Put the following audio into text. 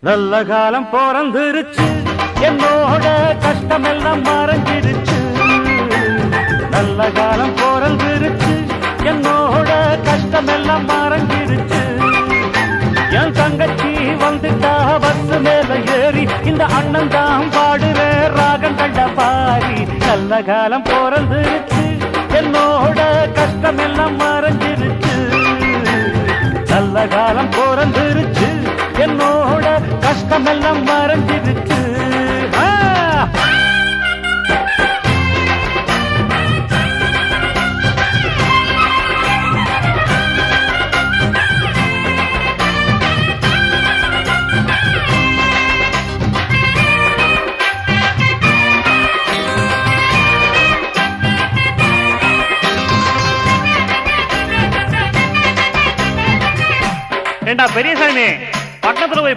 நல்ல காலம் பிறந்துருச்சு, என்னோட கஷ்டமெல்லாம் மறைஞ்சிருச்சு. நல்ல காலம் பிறந்துருச்சு, என்னோட கஷ்டமெல்லாம் மறைஞ்சிருச்சு. என் தங்கச்சி வந்துட்டா பஸ் மேல ஏறி, இந்த அண்ணன் தான் பாடுற ராகம் கண்ட பாரி. நல்ல காலம் பிறந்துருச்சு, என்னோட கஷ்டமெல்லாம் மறைஞ்சிருச்சு. நல்ல காலம் பிறந்துருச்சு, என்னோட கஷ்டமெல்லாம் மறைஞ்சிருச்சு. ஏண்டா பெரியசாமி, பக்கத்துல போய்